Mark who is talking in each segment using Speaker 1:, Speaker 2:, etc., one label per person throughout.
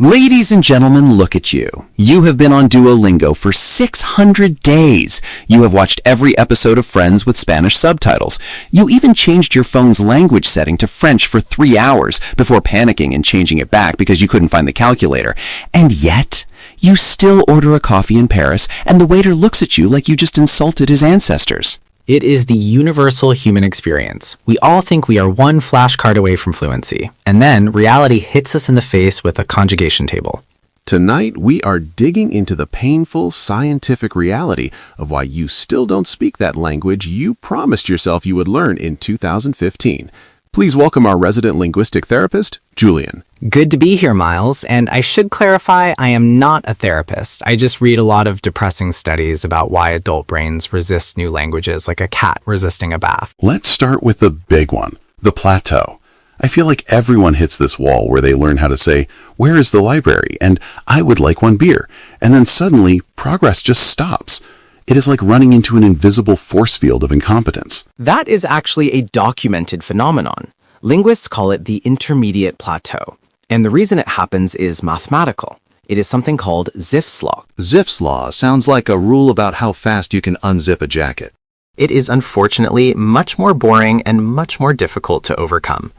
Speaker 1: Ladies and gentlemen, look at you. You have been on Duolingo for 600 days. You have watched every episode of Friends with Spanish subtitles. You even changed your phone's language setting to French for 3 hours before panicking and changing it back because you couldn't find the calculator. And yet, you still order a coffee in Paris and the waiter looks at you like you just insulted his ancestors.
Speaker 2: It is the universal human experience. We all think we are one flashcard away from fluency, and then reality hits us in the face with a conjugation table.
Speaker 3: Tonight, we are digging into the painful scientific reality of why you still don't speak that language you promised yourself you would learn in 2015. Please welcome our resident linguistic therapist, Julian.
Speaker 2: Good to be here, Miles, and I should clarify I am not a therapist. I just read a lot of depressing studies about why adult brains resist new languages like a cat resisting a bath.
Speaker 4: Let's start with the big one, the plateau. I feel like everyone hits this wall where they learn how to say, "Where is the library?" and "I would like one beer." And then suddenly, progress just stops. It is like running into an invisible force field of incompetence.
Speaker 5: That is actually a documented phenomenon. Linguists call it the Intermediate Plateau. And the reason it happens is mathematical. It is something called Ziff's law.
Speaker 6: Ziff's law sounds like a rule about how fast you can unzip a jacket.
Speaker 5: It is unfortunately much more boring and much more difficult to overcome.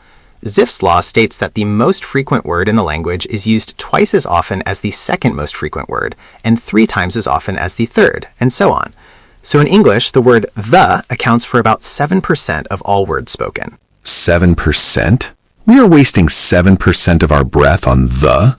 Speaker 5: Ziff's law states that the most frequent word in the language is used twice as often as the second most frequent word, and 3 times as often as the third, and so on. So in English, the word the accounts for about 7% of all words spoken.
Speaker 4: 7%? We are wasting 7% of our breath on the?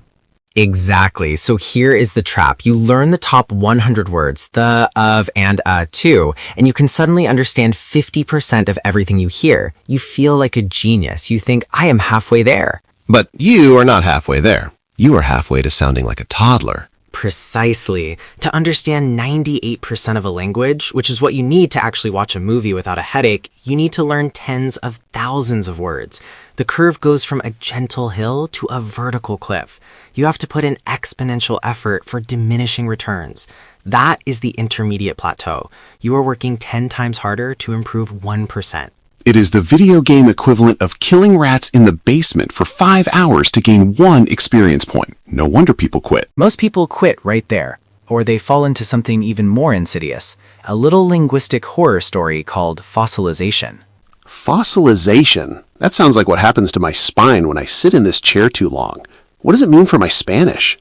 Speaker 2: Exactly. So here is the trap. You learn the top 100 words, the, of, and to, and you can suddenly understand 50% of everything you hear. You feel like a genius. You think, I am halfway there.
Speaker 7: But you are not halfway there. You are halfway to sounding like a toddler.
Speaker 2: Precisely. To understand 98% of a language, which is what you need to actually watch a movie without a headache, you need to learn tens of thousands of words. The curve goes from a gentle hill to a vertical cliff. You have to put in exponential effort for diminishing returns. That is the intermediate plateau. You are working 10 times harder to improve 1%.
Speaker 4: It is the video game equivalent of killing rats in the basement for 5 hours to gain 1 experience point. No wonder people quit.
Speaker 5: Most people quit right there, or they fall into something even more insidious, a little linguistic horror story called fossilization.
Speaker 3: Fossilization? That sounds like what happens to my spine when I sit in this chair too long. What does it mean for my Spanish?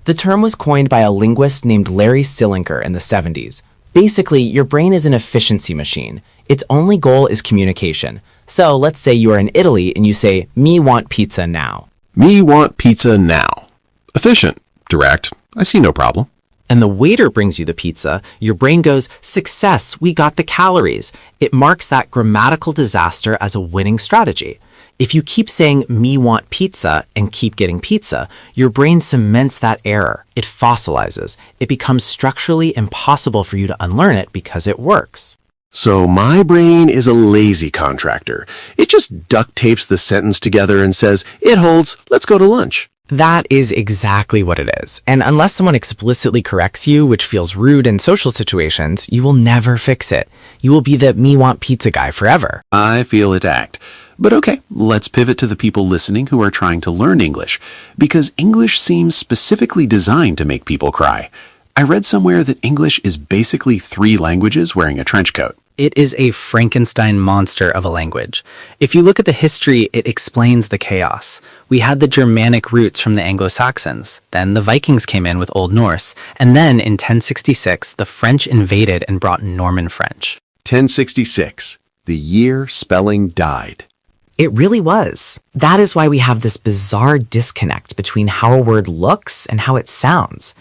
Speaker 5: The term was coined by a linguist named Larry Sillinker in the 70s. Basically, your brain is an efficiency machine. Its only goal is communication. So let's say you are in Italy and you say, "Me want pizza now."
Speaker 3: Me want pizza now. Efficient. Direct. I see no problem.
Speaker 5: And the waiter brings you the pizza, your brain goes, "Success, we got the calories." It marks that grammatical disaster as a winning strategy. If you keep saying "me want pizza" and keep getting pizza, your brain cements that error. It fossilizes. It becomes structurally impossible for you to unlearn it because it works.
Speaker 3: So my brain is a lazy contractor. It just duct tapes the sentence together and says, "It holds, let's go to lunch."
Speaker 2: That is exactly what it is. And unless someone explicitly corrects you, which feels rude in social situations, you will never fix it. You will be the "me want pizza" guy forever.
Speaker 4: I feel attacked. But okay, let's pivot to the people listening who are trying to learn English, because English seems specifically designed to make people cry. I read somewhere that English is basically 3 languages wearing a trench coat.
Speaker 2: It is a Frankenstein monster of a language. If you look at the history, it explains the chaos. We had the Germanic roots from the Anglo-Saxons, then the Vikings came in with Old Norse, and then in 1066, the French invaded and brought Norman French.
Speaker 3: 1066. The year spelling died.
Speaker 2: It really was. That is why we have this bizarre disconnect between how a word looks and how it sounds.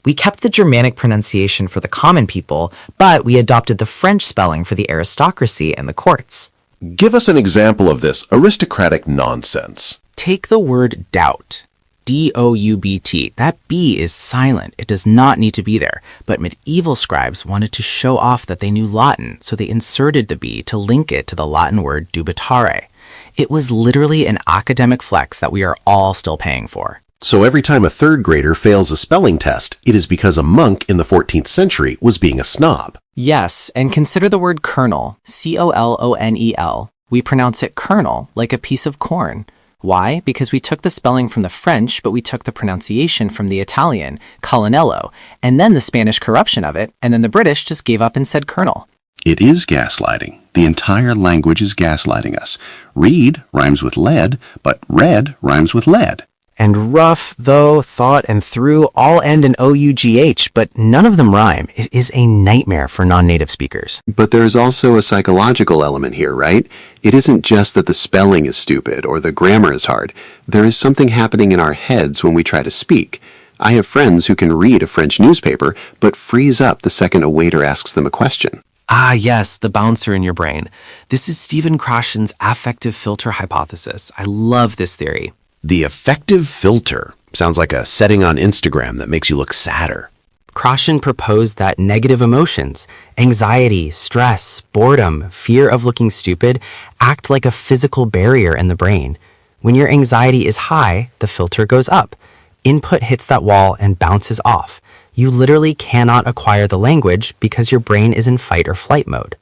Speaker 2: We kept the Germanic pronunciation for the common people, but we adopted the French spelling for the aristocracy and the courts.
Speaker 3: Give us an example of this aristocratic nonsense.
Speaker 5: Take the word doubt. D-O-U-B-T. That B is silent. It does not need to be there. But medieval scribes wanted to show off that they knew Latin, so they inserted the B to link it to the Latin word dubitare. It was literally an academic flex that we are all still paying for.
Speaker 3: So every time a 3rd grader fails a spelling test, it is because a monk in the 14th century was being a snob.
Speaker 5: Yes, and consider the word kernel, C-O-L-O-N-E-L. We pronounce it kernel, like a piece of corn. Why? Because we took the spelling from the French, but we took the pronunciation from the Italian, colonnello, and then the Spanish corruption of it, and then the British just gave up and said colonel.
Speaker 4: It is gaslighting. The entire language is gaslighting us. Read rhymes with lead, but red rhymes with lead.
Speaker 2: And rough, though, thought, and through all end in OUGH, but none of them rhyme. It is a nightmare for non-native speakers.
Speaker 3: But there's also a psychological element here, right? It isn't just that the spelling is stupid or the grammar is hard. There is something happening in our heads when we try to speak. I have friends who can read a French newspaper, but freeze up the second a waiter asks them a question.
Speaker 2: Ah, yes, the bouncer in your brain. This is Stephen Krashen's affective filter hypothesis. I love this theory.
Speaker 8: The affective filter sounds like a setting on Instagram that makes you look sadder.
Speaker 2: Krashen proposed that negative emotions, anxiety, stress, boredom, fear of looking stupid, act like a physical barrier in the brain. When your anxiety is high, the filter goes up. Input hits that wall and bounces off. You literally cannot acquire the language because your brain is in fight or flight mode.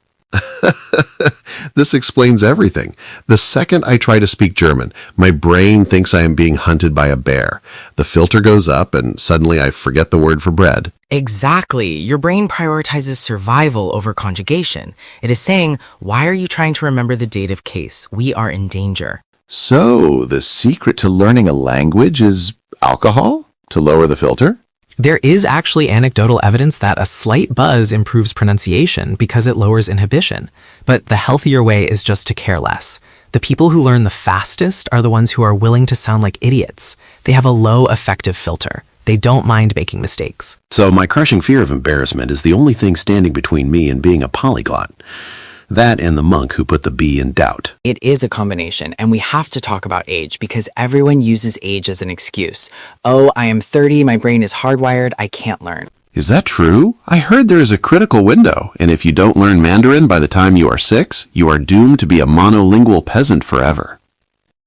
Speaker 3: This explains everything. The second I try to speak German, my brain thinks I am being hunted by a bear. The filter goes up and suddenly I forget the word for bread.
Speaker 2: Exactly. Your brain prioritizes survival over conjugation. It is saying, why are you trying to remember the dative case? We are in danger.
Speaker 4: So, the secret to learning a language is alcohol? To lower the filter?
Speaker 2: There is actually anecdotal evidence that a slight buzz improves pronunciation because it lowers inhibition. But the healthier way is just to care less. The people who learn the fastest are the ones who are willing to sound like idiots. They have a low affective filter. They don't mind making mistakes.
Speaker 8: So my crushing fear of embarrassment is the only thing standing between me and being a polyglot. That and the monk who put the B in doubt.
Speaker 2: It is a combination, and we have to talk about age because everyone uses age as an excuse. Oh, I am 30, my brain is hardwired, I can't learn.
Speaker 8: Is that true? I heard there is a critical window, and if you don't learn Mandarin by the time you are 6, you are doomed to be a monolingual peasant forever.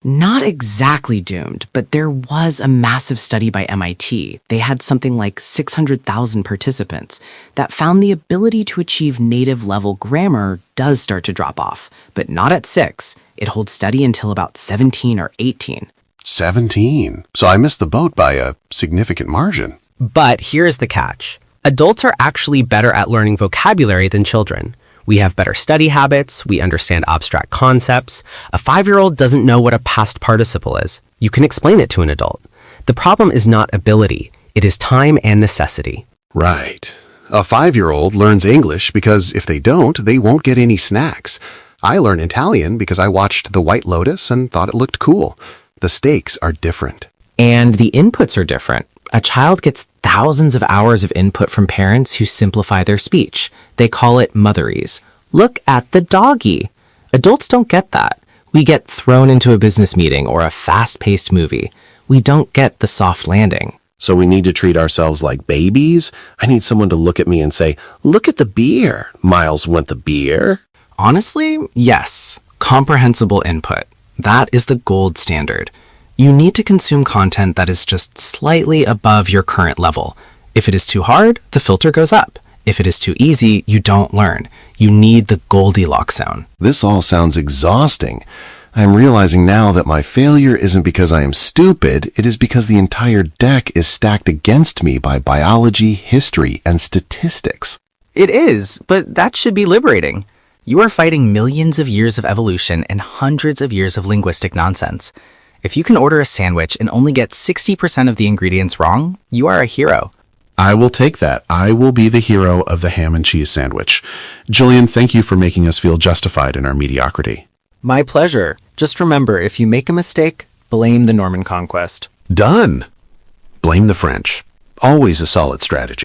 Speaker 2: Not exactly doomed, but there was a massive study by MIT. They had something like 600,000 participants that found the ability to achieve native level grammar does start to drop off, but not at 6. It holds steady until about 17 or 18.
Speaker 8: 17. So I missed the boat by a significant margin.
Speaker 9: But here's the catch. Adults are actually better at learning vocabulary than children. We have better study habits, we understand abstract concepts. A 5-year-old doesn't know what a past participle is. You can explain it to an adult. The problem is not ability, it is time and necessity.
Speaker 8: Right. A 5-year-old learns English because if they don't, they won't get any snacks. I learn Italian because I watched The White Lotus and thought it looked cool. The stakes are different.
Speaker 2: And the inputs are different. A child gets thousands of hours of input from parents who simplify their speech. They call it motherese. Look at the doggy. Adults don't get that. We get thrown into a business meeting or a fast-paced movie. We don't get the soft landing.
Speaker 8: So we need to treat ourselves like babies? I need someone to look at me and say, look at the beer. Miles want the beer.
Speaker 2: Honestly, yes. Comprehensible input. That is the gold standard. You need to consume content that is just slightly above your current level. If it is too hard, the filter goes up. If it is too easy, you don't learn. You need the Goldilocks zone.
Speaker 8: This all sounds exhausting. I'm realizing now that my failure isn't because I am stupid, it is because the entire deck is stacked against me by biology, history, and statistics.
Speaker 2: It is, but that should be liberating. You are fighting millions of years of evolution and hundreds of years of linguistic nonsense. If you can order a sandwich and only get 60% of the ingredients wrong, you are a hero.
Speaker 8: I will take that. I will be the hero of the ham and cheese sandwich. Jillian, thank you for making us feel justified in our mediocrity.
Speaker 2: My pleasure. Just remember, if you make a mistake, blame the Norman Conquest.
Speaker 8: Done. Blame the French. Always a solid strategy.